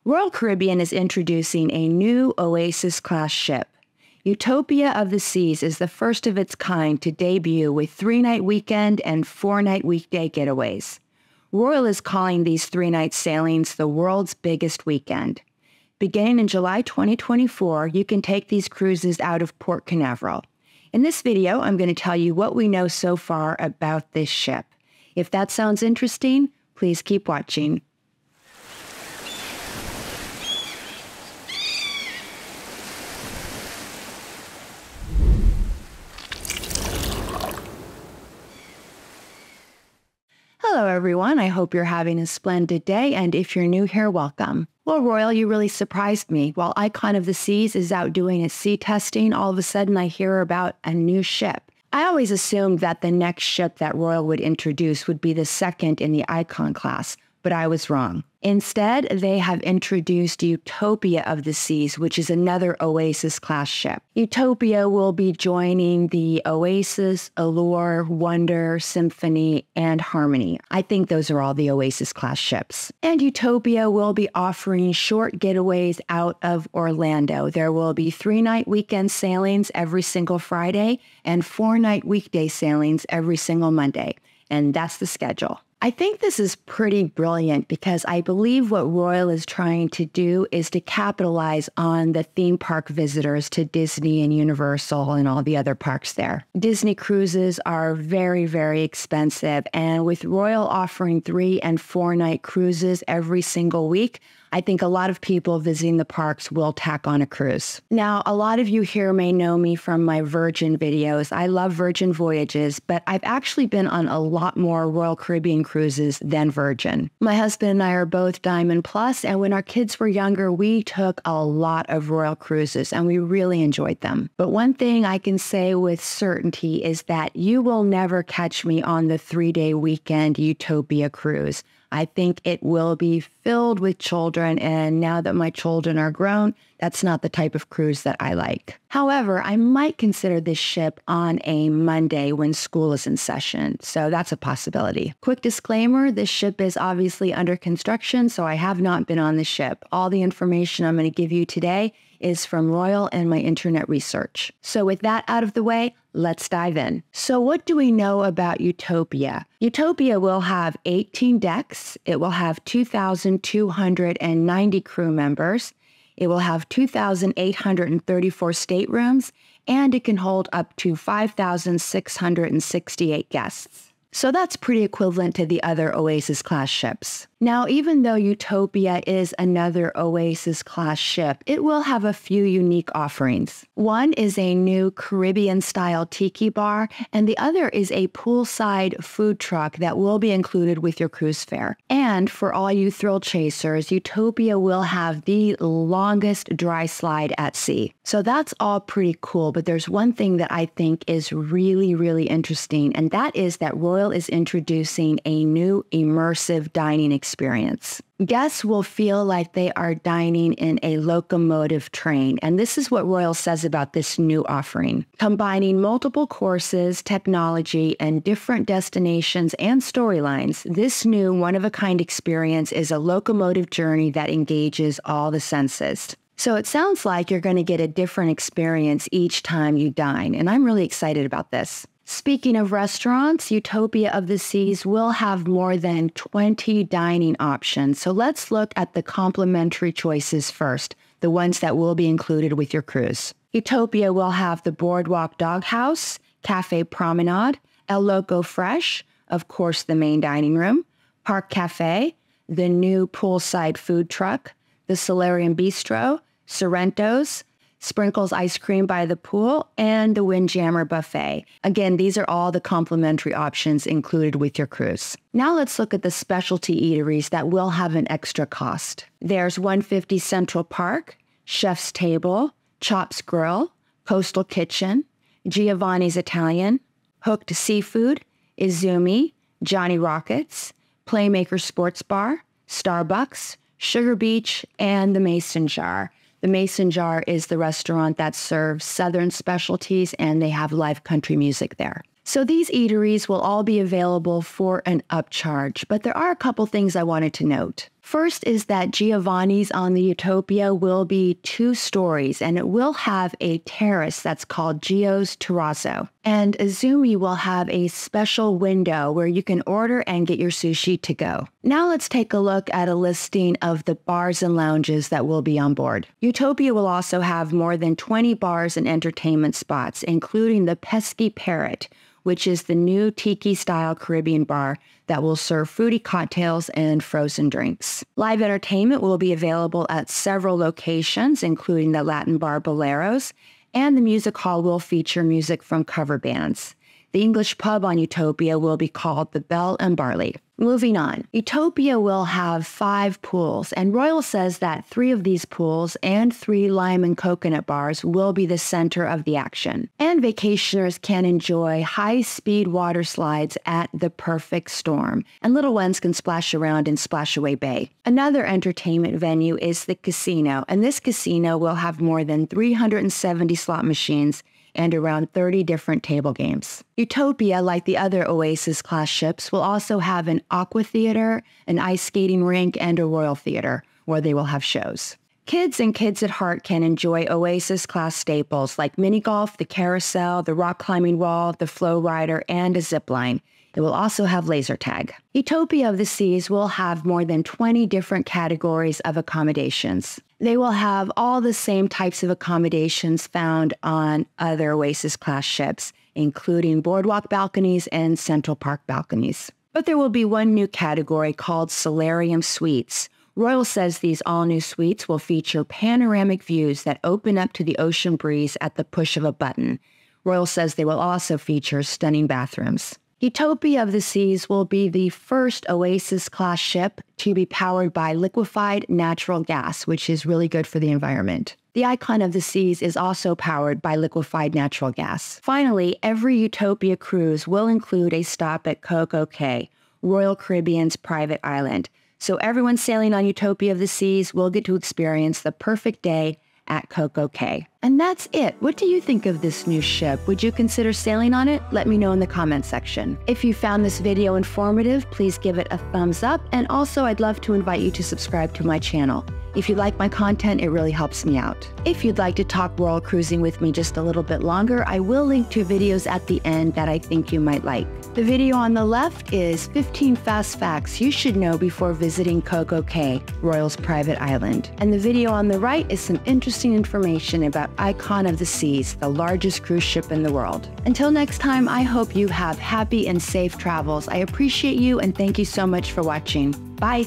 Royal Caribbean is introducing a new Oasis-class ship. Utopia of the Seas is the first of its kind to debut with 3-night weekend and 4-night weekday getaways. Royal is calling these 3-night sailings the world's biggest weekend. Beginning in July 2024, you can take these cruises out of Port Canaveral. In this video, I'm going to tell you what we know so far about this ship. If that sounds interesting, please keep watching. Hello everyone, I hope you're having a splendid day, and if you're new here, welcome. Well, Royal, you really surprised me. While Icon of the Seas is out doing its sea testing, all of a sudden I hear about a new ship. I always assumed that the next ship that Royal would introduce would be the second in the Icon class, but I was wrong. Instead, they have introduced Utopia of the Seas, which is another Oasis-class ship. Utopia will be joining the Oasis, Allure, Wonder, Symphony, and Harmony. I think those are all the Oasis-class ships. And Utopia will be offering short getaways out of Orlando. There will be 3-night weekend sailings every single Friday and 4-night weekday sailings every single Monday. And that's the schedule. I think this is pretty brilliant because I believe what Royal is trying to do is to capitalize on the theme park visitors to Disney and Universal and all the other parks there. Disney cruises are very, very expensive, and with Royal offering 3- and 4-night cruises every single week, I think a lot of people visiting the parks will tack on a cruise. Now, a lot of you here may know me from my Virgin videos. I love Virgin Voyages, but I've actually been on a lot more Royal Caribbean cruises than Virgin. My husband and I are both Diamond Plus, and when our kids were younger, we took a lot of Royal cruises, and we really enjoyed them. But one thing I can say with certainty is that you will never catch me on the 3-day weekend Utopia cruise. I think it will be filled with children, and now that my children are grown, that's not the type of cruise that I like. However, I might consider this ship on a Monday when school is in session, so that's a possibility. Quick disclaimer, this ship is obviously under construction, so I have not been on the ship. All the information I'm going to give you today is from Royal and my internet research. So with that out of the way, let's dive in. So what do we know about Utopia? Utopia will have 18 decks. It will have 2,290 crew members. It will have 2,834 staterooms, and it can hold up to 5,668 guests. So that's pretty equivalent to the other Oasis-class ships. Now, even though Utopia is another Oasis-class ship, it will have a few unique offerings. One is a new Caribbean-style tiki bar, and the other is a poolside food truck that will be included with your cruise fare. And for all you thrill chasers, Utopia will have the longest dry slide at sea. So that's all pretty cool, but there's one thing that I think is really, really interesting, and that is that Royal is introducing a new immersive dining experience. Guests will feel like they are dining in a locomotive train, and this is what Royal says about this new offering. Combining multiple courses, technology, and different destinations and storylines, this new one-of-a-kind experience is a locomotive journey that engages all the senses. So it sounds like you're going to get a different experience each time you dine, and I'm really excited about this. Speaking of restaurants, Utopia of the Seas will have more than 20 dining options. So let's look at the complimentary choices first, the ones that will be included with your cruise. Utopia will have the Boardwalk Doghouse, Cafe Promenade, El Loco Fresh, of course the main dining room, Park Cafe, the new poolside food truck, the Solarium Bistro, Sorrento's, Sprinkles Ice Cream by the Pool, and the Windjammer Buffet. Again, these are all the complimentary options included with your cruise. Now let's look at the specialty eateries that will have an extra cost. There's 150 Central Park, Chef's Table, Chops Grill, Coastal Kitchen, Giovanni's Italian, Hooked Seafood, Izumi, Johnny Rockets, Playmaker Sports Bar, Starbucks, Sugar Beach, and the Mason Jar. The Mason Jar is the restaurant that serves Southern specialties, and they have live country music there. So these eateries will all be available for an upcharge, but there are a couple things I wanted to note. First is that Giovanni's on the Utopia will be 2 stories, and it will have a terrace that's called Gio's Terrazzo. And Azumi will have a special window where you can order and get your sushi to go. Now let's take a look at a listing of the bars and lounges that will be on board. Utopia will also have more than 20 bars and entertainment spots, including the Pesky Parrot, which is the new tiki-style Caribbean bar that will serve fruity cocktails and frozen drinks. Live entertainment will be available at several locations, including the Latin bar Boleros, and the music hall will feature music from cover bands. The English pub on Utopia will be called the Bell and Barley. Moving on, Utopia will have 5 pools, and Royal says that 3 of these pools and 3 lime and coconut bars will be the center of the action. And vacationers can enjoy high-speed water slides at the Perfect Storm, and little ones can splash around in Splashaway Bay. Another entertainment venue is the casino, and this casino will have more than 370 slot machines and around 30 different table games. Utopia, like the other Oasis-class ships, will also have an aqua theater, an ice skating rink, and a royal theater, where they will have shows. Kids and kids at heart can enjoy Oasis-class staples like mini golf, the carousel, the rock climbing wall, the flow rider, and a zip line. It will also have laser tag. Utopia of the Seas will have more than 20 different categories of accommodations. They will have all the same types of accommodations found on other Oasis-class ships, including boardwalk balconies and Central Park balconies. But there will be one new category called Solarium Suites. Royal says these all-new suites will feature panoramic views that open up to the ocean breeze at the push of a button. Royal says they will also feature stunning bathrooms. Utopia of the Seas will be the first Oasis-class ship to be powered by liquefied natural gas, which is really good for the environment. The Icon of the Seas is also powered by liquefied natural gas. Finally, every Utopia cruise will include a stop at Coco Cay, Royal Caribbean's private island. So everyone sailing on Utopia of the Seas will get to experience the perfect day at Coco Cay. And that's it. What do you think of this new ship? Would you consider sailing on it? Let me know in the comments section. If you found this video informative, please give it a thumbs up. And also, I'd love to invite you to subscribe to my channel. If you like my content, it really helps me out. If you'd like to talk royal cruising with me just a little bit longer, I will link to videos at the end that I think you might like. The video on the left is 15 fast facts you should know before visiting Coco Cay, Royal's private island. And the video on the right is some interesting information about Icon of the Seas, the largest cruise ship in the world. Until next time, I hope you have happy and safe travels. I appreciate you and thank you so much for watching. Bye.